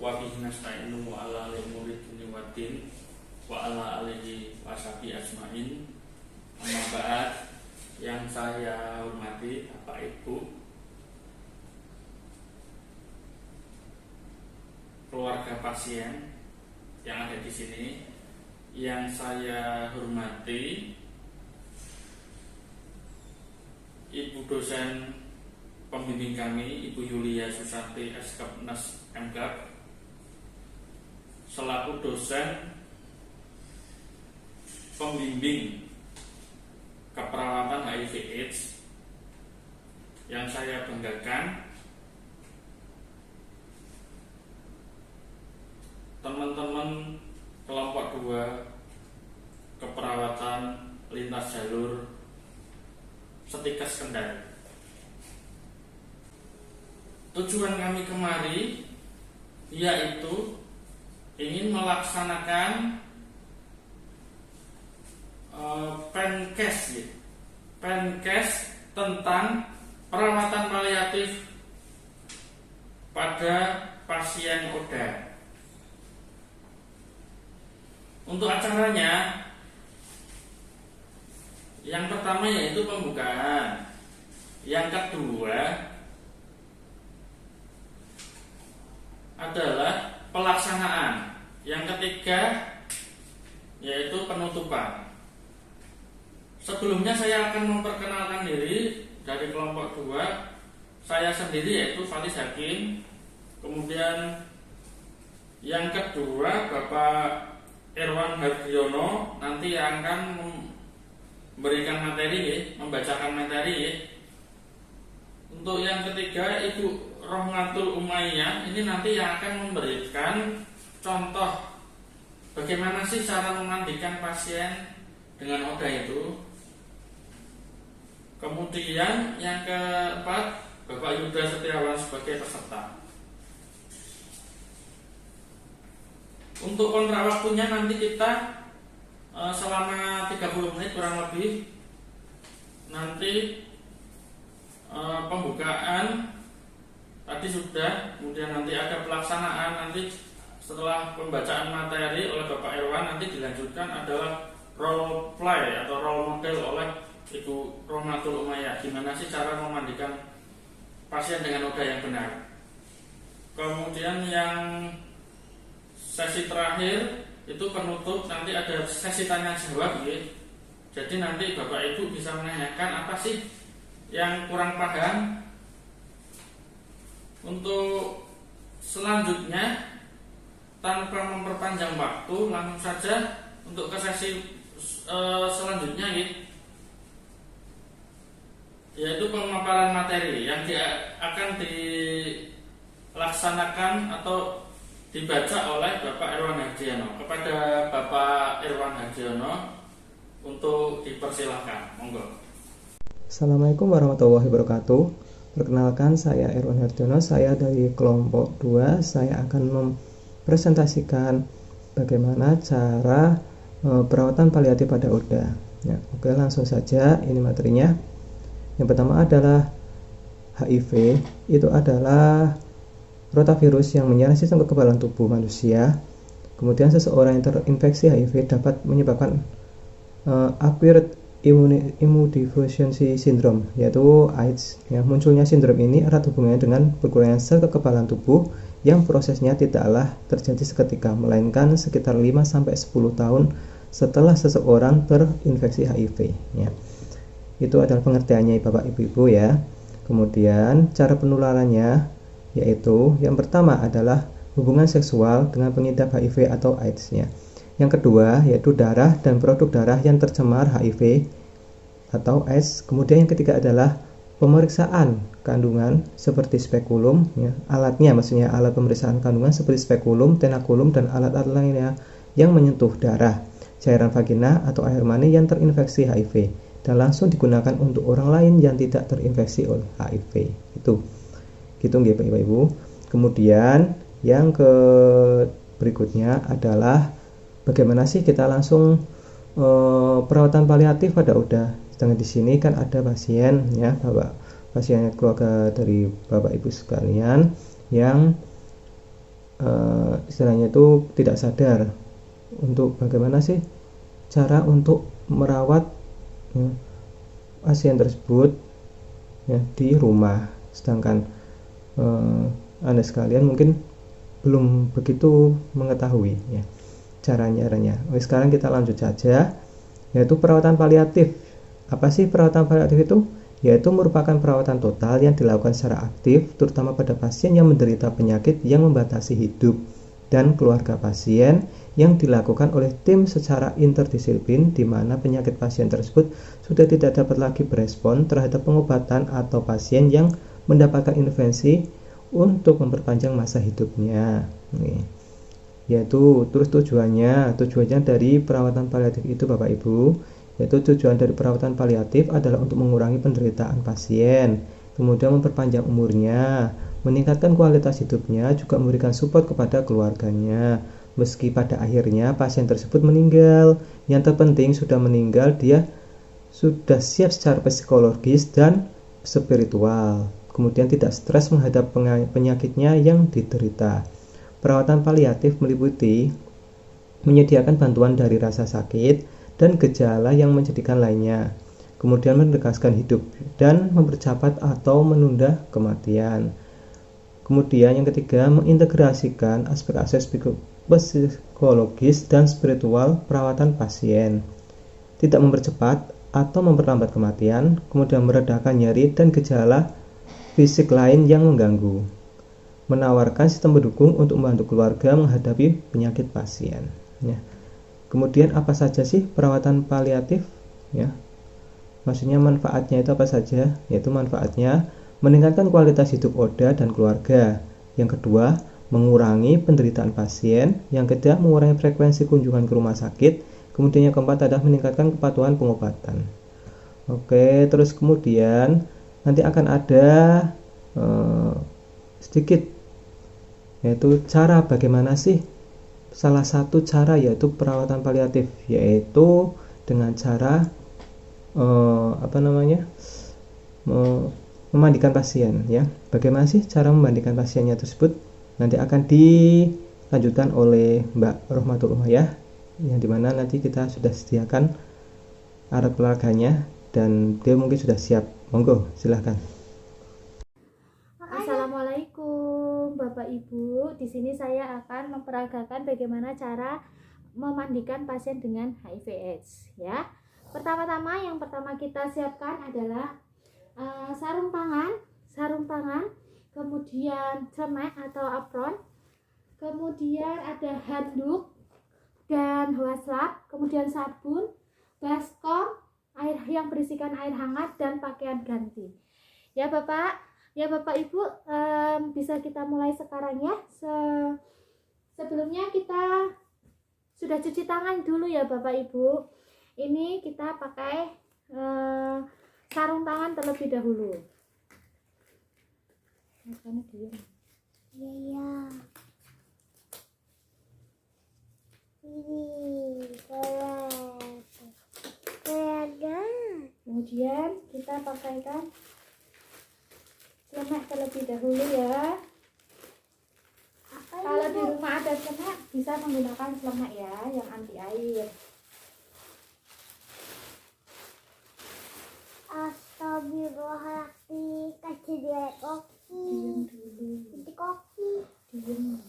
wa bihi nasta'inu wa ala umuri dunya waddin wa ala alihi washabi ajmain. Amma ba'd, yang saya hormati Bapak Ibu, keluarga pasien yang ada di sini, yang saya hormati Ibu dosen pembimbing kami, Ibu Yulia Susanti Eskepnes MGAP, selaku dosen pembimbing keperawatan HIV/AIDS, yang saya banggakan teman-teman kelompok 2 keperawatan lintas jalur Setikes Kendari. Tujuan kami kemari yaitu ingin melaksanakan penkes tentang perawatan paliatif pada pasien ODA. Untuk acaranya, yang pertama yaitu pembukaan, yang kedua adalah pelaksanaan, yang ketiga yaitu penutupan. Sebelumnya saya akan memperkenalkan diri dari kelompok 2. Saya sendiri yaitu Fatis Hakim. Kemudian yang kedua Bapak Irwan Hardiono nanti akan memberikan materi, membacakan materi. Untuk yang ketiga Ibu Rohmatul Umayyah ini nanti yang akan memberikan contoh bagaimana sih cara memandikan pasien dengan ODA itu. Kemudian yang keempat Bapak Yuda Setiawan sebagai peserta. Untuk kontrak waktunya nanti kita selama 30 menit kurang lebih. Nanti pembukaan tadi sudah, kemudian nanti ada pelaksanaan. Nanti setelah pembacaan materi oleh Bapak Irwan, nanti dilanjutkan adalah role play atau role model oleh Ibu Rohmatul Umayyah. Gimana sih cara memandikan pasien dengan ODA yang benar. Kemudian yang sesi terakhir itu penutup, nanti ada sesi tanya jawab ya. Jadi nanti Bapak Ibu bisa menanyakan apa sih yang kurang paham. Untuk selanjutnya, tanpa memperpanjang waktu, langsung saja untuk ke sesi selanjutnya ya, yaitu pemaparan materi yang akan dilaksanakan atau dibaca oleh Bapak Irwan Hardiono. Kepada Bapak Irwan Hardiono untuk dipersilahkan, monggo. Assalamualaikum warahmatullahi wabarakatuh. Perkenalkan, saya Irwan Hardiono, saya dari kelompok 2. Saya akan mempresentasikan bagaimana cara perawatan paliatif pada ODA. Ya, oke, langsung saja, ini materinya. Yang pertama adalah HIV. Itu adalah rotavirus yang menyerang sistem kekebalan tubuh manusia. Kemudian seseorang yang terinfeksi HIV dapat menyebabkan acquired immunodeficiency syndrome, yaitu AIDS. Ya, munculnya sindrom ini erat hubungannya dengan berkurangnya sel kekebalan tubuh yang prosesnya tidaklah terjadi seketika, melainkan sekitar 5-10 tahun setelah seseorang terinfeksi HIV. Ya. Itu adalah pengertiannya Bapak Ibu ya. Kemudian cara penularannya yaitu yang pertama adalah hubungan seksual dengan pengidap HIV atau AIDS-nya. Yang kedua yaitu darah dan produk darah yang tercemar HIV atau AIDS. Kemudian yang ketiga adalah pemeriksaan kandungan seperti spekulum ya. Alatnya maksudnya alat pemeriksaan kandungan seperti spekulum, tenakulum dan alat-alat lainnya yang menyentuh darah, cairan vagina atau air mani yang terinfeksi HIV dan langsung digunakan untuk orang lain yang tidak terinfeksi oleh HIV. Itu gitu nggih Bapak Ibu. Kemudian yang berikutnya adalah bagaimana sih kita langsung perawatan paliatif pada ODA. Sedangkan di sini kan ada pasien ya, pasien keluarga dari Bapak Ibu sekalian yang istilahnya itu tidak sadar untuk bagaimana sih cara untuk merawat ya, pasien tersebut ya, di rumah. Sedangkan Anda sekalian mungkin belum begitu mengetahui ya caranya. Sekarang kita lanjut saja, yaitu perawatan paliatif. Apa sih perawatan paliatif itu? Yaitu merupakan perawatan total yang dilakukan secara aktif, terutama pada pasien yang menderita penyakit yang membatasi hidup dan keluarga pasien, yang dilakukan oleh tim secara interdisiplin, di mana penyakit pasien tersebut sudah tidak dapat lagi berespon terhadap pengobatan atau pasien yang mendapatkan intervensi untuk memperpanjang masa hidupnya. Nih, yaitu terus tujuannya dari perawatan paliatif itu Bapak Ibu, yaitu tujuan dari perawatan paliatif adalah untuk mengurangi penderitaan pasien, kemudian memperpanjang umurnya, meningkatkan kualitas hidupnya, juga memberikan support kepada keluarganya. Meski pada akhirnya pasien tersebut meninggal, yang terpenting sudah meninggal, dia sudah siap secara psikologis dan spiritual, kemudian tidak stres menghadap penyakitnya yang diderita. Perawatan paliatif meliputi menyediakan bantuan dari rasa sakit dan gejala yang menyedihkan lainnya, kemudian menegaskan hidup dan mempercepat atau menunda kematian. Kemudian yang ketiga, mengintegrasikan aspek-aspek psikologis dan spiritual perawatan pasien, tidak mempercepat atau memperlambat kematian, kemudian meredakan nyeri dan gejala fisik lain yang mengganggu, menawarkan sistem pendukung untuk membantu keluarga menghadapi penyakit pasien ya. Kemudian apa saja sih perawatan paliatif ya? Maksudnya manfaatnya itu apa saja? Yaitu manfaatnya meningkatkan kualitas hidup Oda dan keluarga. Yang kedua, mengurangi penderitaan pasien. Yang ketiga, mengurangi frekuensi kunjungan ke rumah sakit. Kemudian yang keempat adalah meningkatkan kepatuhan pengobatan. Oke, terus kemudian nanti akan ada sedikit, yaitu cara bagaimana sih salah satu cara yaitu perawatan paliatif, yaitu dengan cara memandikan pasien ya. Bagaimana sih cara memandikan pasiennya tersebut? Nanti akan dilanjutkan oleh Mbak Rohmatul ya, yang dimana nanti kita sudah sediakan alat olahraganya dan dia mungkin sudah siap. Monggo, silahkan. Assalamualaikum Bapak Ibu. Di sini saya akan memperagakan bagaimana cara memandikan pasien dengan HIV/AIDS ya. Yang pertama kita siapkan adalah sarung tangan, kemudian celemek atau apron, kemudian ada handuk dan wastafel, kemudian sabun, baskom, air yang berisikan air hangat, dan pakaian ganti. Ya Bapak Ibu, bisa kita mulai sekarang ya. Sebelumnya kita sudah cuci tangan dulu ya Bapak Ibu. Ini kita pakai sarung tangan terlebih dahulu. Iya. Ini kemudian kita pakaikan celemek terlebih dahulu ya. Kalau di rumah ada celemek, bisa menggunakan celemek ya yang anti air. Astagfirullahaladzim, kasih dia kopi. Diam dulu. Kasih kopi. Diam.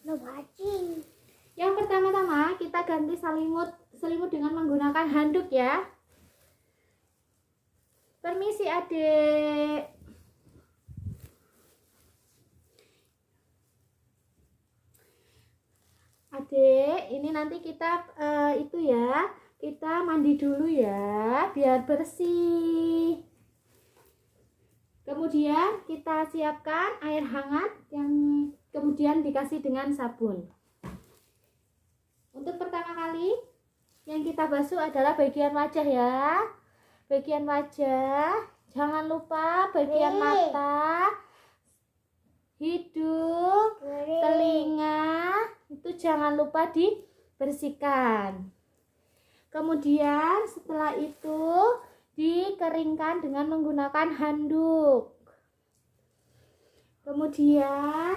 Nobacing. Yang pertama-tama kita ganti selimut dengan menggunakan handuk ya. Permisi adik. Adik, ini nanti kita kita mandi dulu ya, biar bersih. Kemudian kita siapkan air hangat yang kemudian dikasih dengan sabun. Untuk pertama kali yang kita basuh adalah bagian wajah ya. Bagian wajah, jangan lupa bagian mata, hidung, telinga, itu jangan lupa dibersihkan. Kemudian setelah itu dikeringkan dengan menggunakan handuk. Kemudian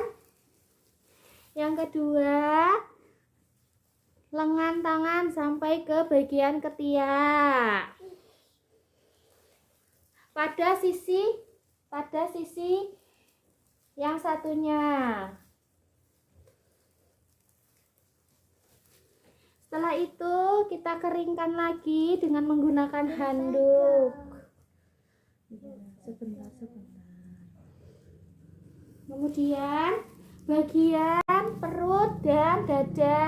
yang kedua, lengan tangan sampai ke bagian ketiak. Pada sisi yang satunya. Setelah itu kita keringkan lagi dengan menggunakan handuk. Sebentar. Kemudian bagian perut dan dada.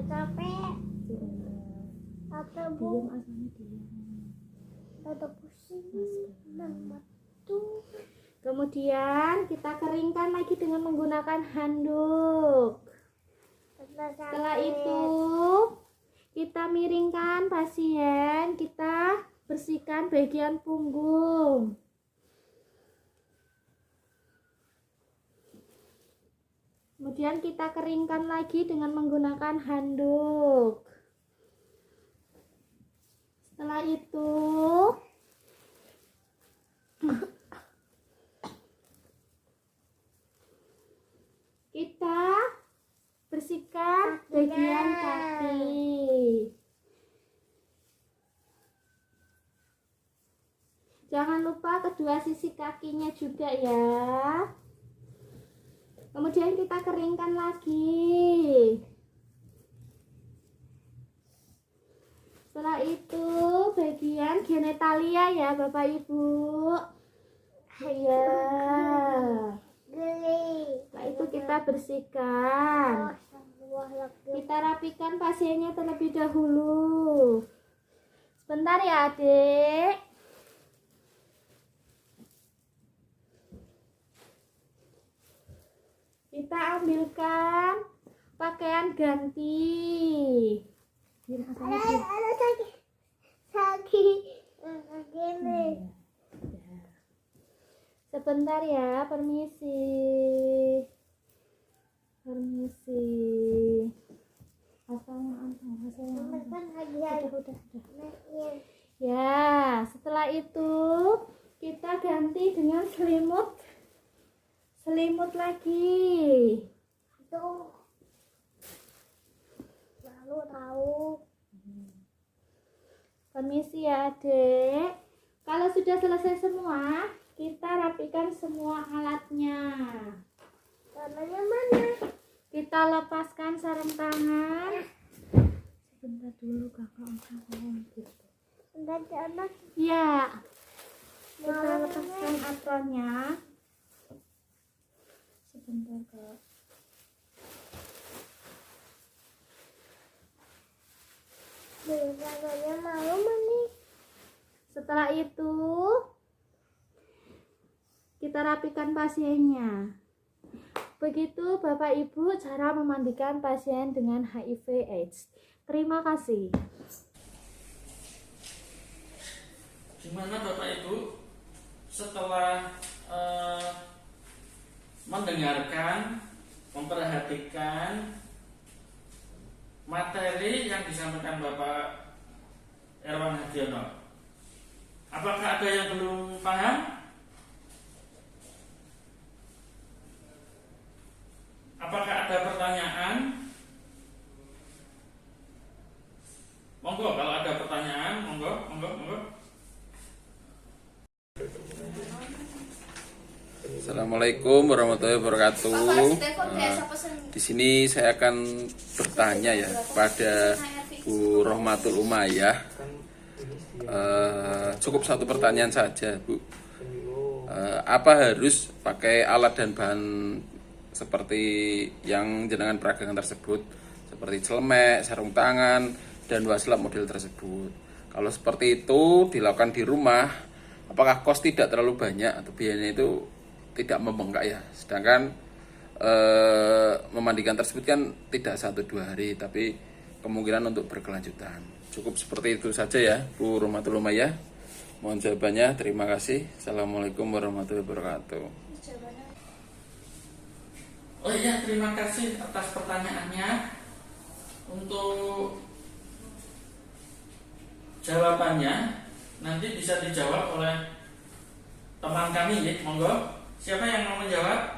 Capek. Capek bu. Diam, asalnya diam. Ada pusing. Tuh. Kemudian kita keringkan lagi dengan menggunakan handuk. Setelah itu kita miringkan pasien, kita bersihkan bagian punggung. Kemudian kita keringkan lagi dengan menggunakan handuk. Setelah itu kita bersihkan bagian kaki. Jangan lupa kedua sisi kakinya juga ya. Kemudian kita keringkan lagi. Setelah itu bagian genitalia ya Bapak Ibu. Ya. Setelah itu kita bersihkan. Kita rapikan pasiennya terlebih dahulu. Sebentar ya adik. Kita ambilkan pakaian ganti. Sakit. Sebentar ya, permisi. Udah. Ya, setelah itu kita ganti dengan selimut lagi. Tuh. Lalu tahu. Permisi ya adik. Kalau sudah selesai semua, kita rapikan semua alatnya. Tangannya mana? Kita lepaskan sarung tangan. Sebentar dulu kakak ngomong gitu. Enggak ada. Ya. Kita lepaskan apronnya. Sebentar kak. Tangannya malu mani. Setelah itu kita rapikan pasiennya. Begitu Bapak Ibu cara memandikan pasien dengan HIV/AIDS. Terima kasih. Gimana Bapak Ibu setelah mendengarkan, memperhatikan materi yang disampaikan Bapak Erwan Hadiono? Apakah ada yang belum paham? Apakah ada pertanyaan? Monggo, kalau ada pertanyaan, monggo. Assalamualaikum warahmatullahi wabarakatuh. Di sini saya akan bertanya ya pada Bu Rohmatul Umayyah. Cukup satu pertanyaan saja, Bu. Apa harus pakai alat dan bahan seperti yang jenengan peragakan tersebut, seperti celemek, sarung tangan, dan waslap model tersebut? Kalau seperti itu dilakukan di rumah, apakah kos tidak terlalu banyak atau biayanya itu tidak membengkak ya? Sedangkan memandikan tersebut kan tidak 1-2 hari, tapi kemungkinan untuk berkelanjutan. Cukup seperti itu saja ya, Bu Rohmatul Umayyah. Mohon jawabannya. Terima kasih. Assalamualaikum warahmatullahi wabarakatuh. Oh iya, terima kasih atas pertanyaannya. Untuk jawabannya nanti bisa dijawab oleh teman kami ya, monggo Siapa yang mau menjawab?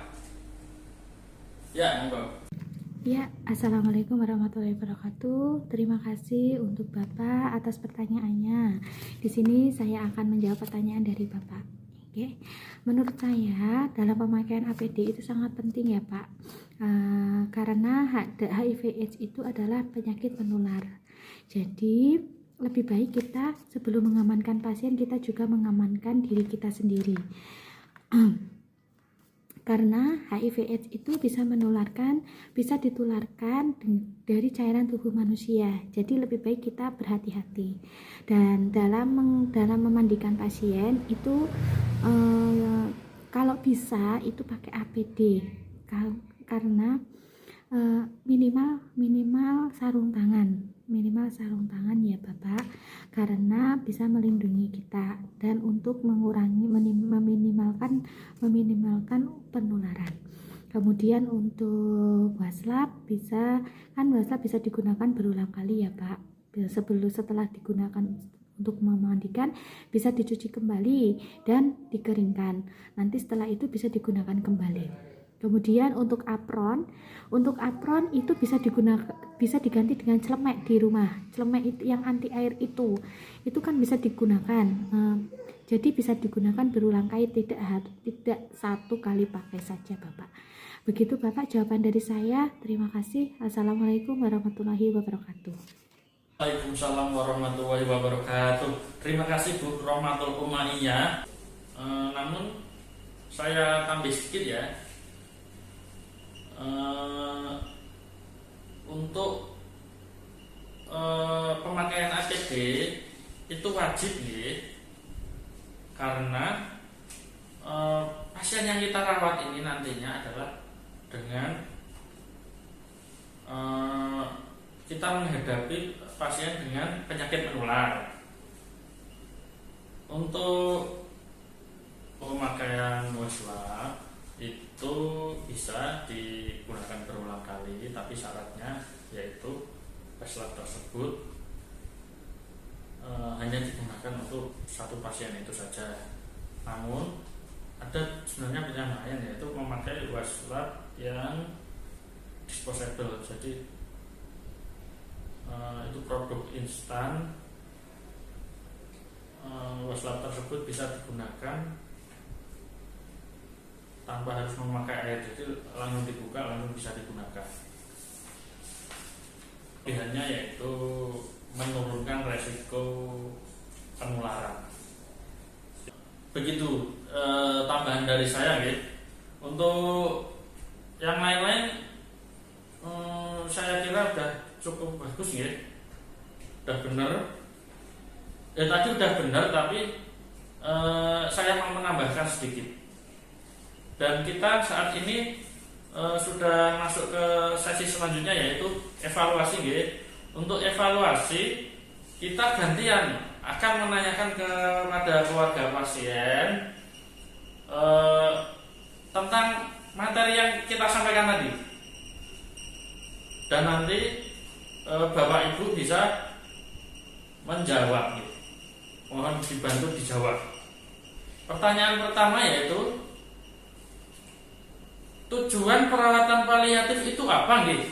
Ya, monggo. Ya, Assalamualaikum warahmatullahi wabarakatuh. Terima kasih untuk Bapak atas pertanyaannya. Di sini saya akan menjawab pertanyaan dari Bapak. Oke. Menurut saya dalam pemakaian APD itu sangat penting ya Pak, karena HIV/AIDS itu adalah penyakit menular. Jadi lebih baik kita sebelum mengamankan pasien, kita juga mengamankan diri kita sendiri. Karena HIV/AIDS itu bisa ditularkan dari cairan tubuh manusia. Jadi lebih baik kita berhati-hati. Dan dalam memandikan pasien itu kalau bisa itu pakai APD. Karena minimal sarung tangan ya Bapak, karena bisa melindungi kita dan untuk meminimalkan penularan. Kemudian untuk waslap bisa digunakan berulang kali ya Pak. Setelah digunakan untuk memandikan bisa dicuci kembali dan dikeringkan. Nanti setelah itu bisa digunakan kembali. Kemudian untuk apron itu bisa diganti dengan celemek di rumah. Celemek itu yang anti air itu kan bisa digunakan. Jadi bisa digunakan berulang kali, tidak satu kali pakai saja Bapak. Begitu Bapak jawaban dari saya. Terima kasih. Assalamualaikum warahmatullahi wabarakatuh. Waalaikumsalam warahmatullahi wabarakatuh. Terima kasih Bu Rohmatul Umaiyah. Namun saya tambah sedikit ya. Untuk pemakaian APD itu wajib ya, karena pasien yang kita rawat ini nantinya adalah dengan kita menghadapi pasien dengan penyakit menular. Untuk pemakaian waslap itu bisa digunakan berulang kali, tapi syaratnya yaitu waslap tersebut hanya digunakan untuk satu pasien itu saja. Namun ada sebenarnya penyamaan, yaitu memakai waslap yang disposable. Jadi itu produk instan. Waslap tersebut bisa digunakan tanpa harus memakai air, jadi langsung dibuka langsung bisa digunakan. Pilihannya yaitu menurunkan resiko penularan. Begitu tambahan dari saya gitu. Untuk yang lain-lain saya kira udah cukup bagus ya. Udah benar. Tadi udah benar, tapi saya mau menambahkan sedikit. Dan kita saat ini sudah masuk ke sesi selanjutnya, yaitu evaluasi gitu. Untuk evaluasi kita gantian akan menanyakan kepada keluarga pasien tentang materi yang kita sampaikan tadi, dan nanti Bapak Ibu bisa menjawab gitu. Mohon dibantu dijawab. Pertanyaan pertama yaitu tujuan perawatan paliatif itu apa gitu?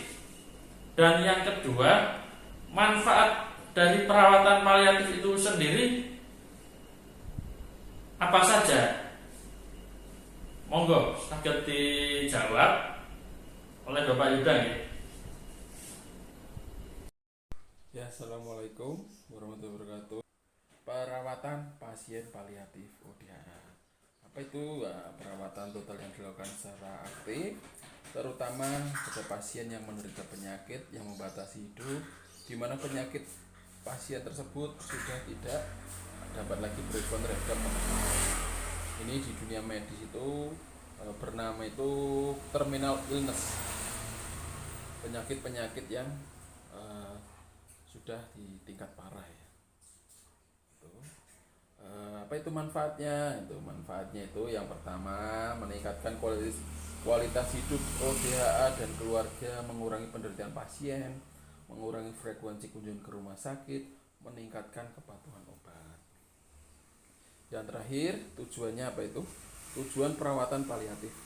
Dan yang kedua, manfaat dari perawatan paliatif itu sendiri apa saja? Monggo saged dijawab oleh Bapak Yuda gitu. Ya, Assalamualaikum warahmatullahi wabarakatuh. Perawatan pasien paliatif ODH. Apa itu? Perawatan total yang dilakukan secara aktif, terutama pada pasien yang menderita penyakit yang membatasi hidup, di mana penyakit pasien tersebut sudah tidak dapat lagi berespon terhadap penanganan. Ini di dunia medis itu bernama itu terminal illness, penyakit-penyakit yang sudah di tingkat parah ya. Apa itu manfaatnya? Manfaatnya itu yang pertama, meningkatkan kualitas hidup ODHA dan keluarga, mengurangi penderitaan pasien, mengurangi frekuensi kunjungan ke rumah sakit, meningkatkan kepatuhan obat. Yang terakhir, tujuannya apa itu? Tujuan perawatan paliatif.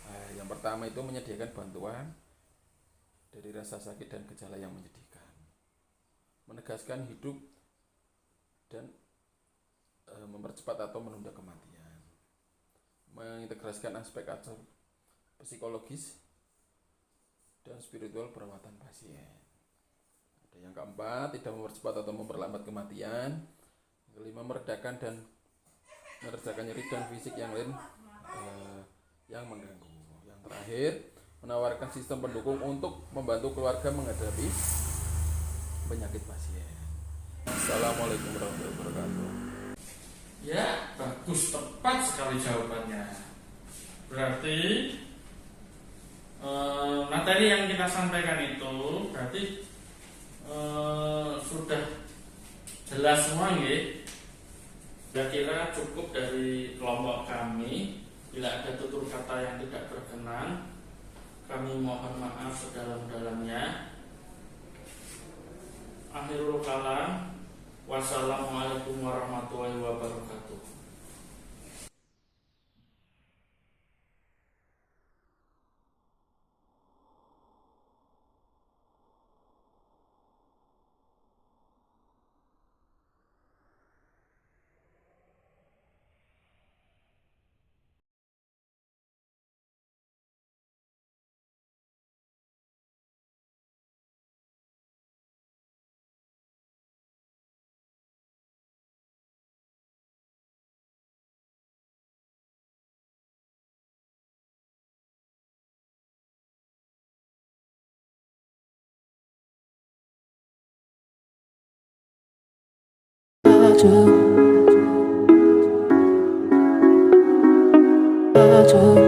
Nah, yang pertama itu menyediakan bantuan dari rasa sakit dan gejala yang menyedihkan, menegaskan hidup dan mempercepat atau menunda kematian, mengintegrasikan aspek psikologis dan spiritual perawatan pasien. Ada yang keempat, tidak mempercepat atau memperlambat kematian. Yang kelima, meredakan dan mengerjakan nyeri dan fisik yang lain yang mengganggu. Yang terakhir, menawarkan sistem pendukung untuk membantu keluarga menghadapi penyakit pasien. Assalamualaikum warahmatullahi wabarakatuh. Ya, bagus, tepat sekali jawabannya. Berarti materi yang kita sampaikan itu berarti sudah jelas semua nggih. Kira-kira cukup dari kelompok kami. Bila ada tutur kata yang tidak berkenan, kami mohon maaf sedalam-dalamnya. Akhirul kalam. Wassalamualaikum warahmatullahi wabarakatuh. I do.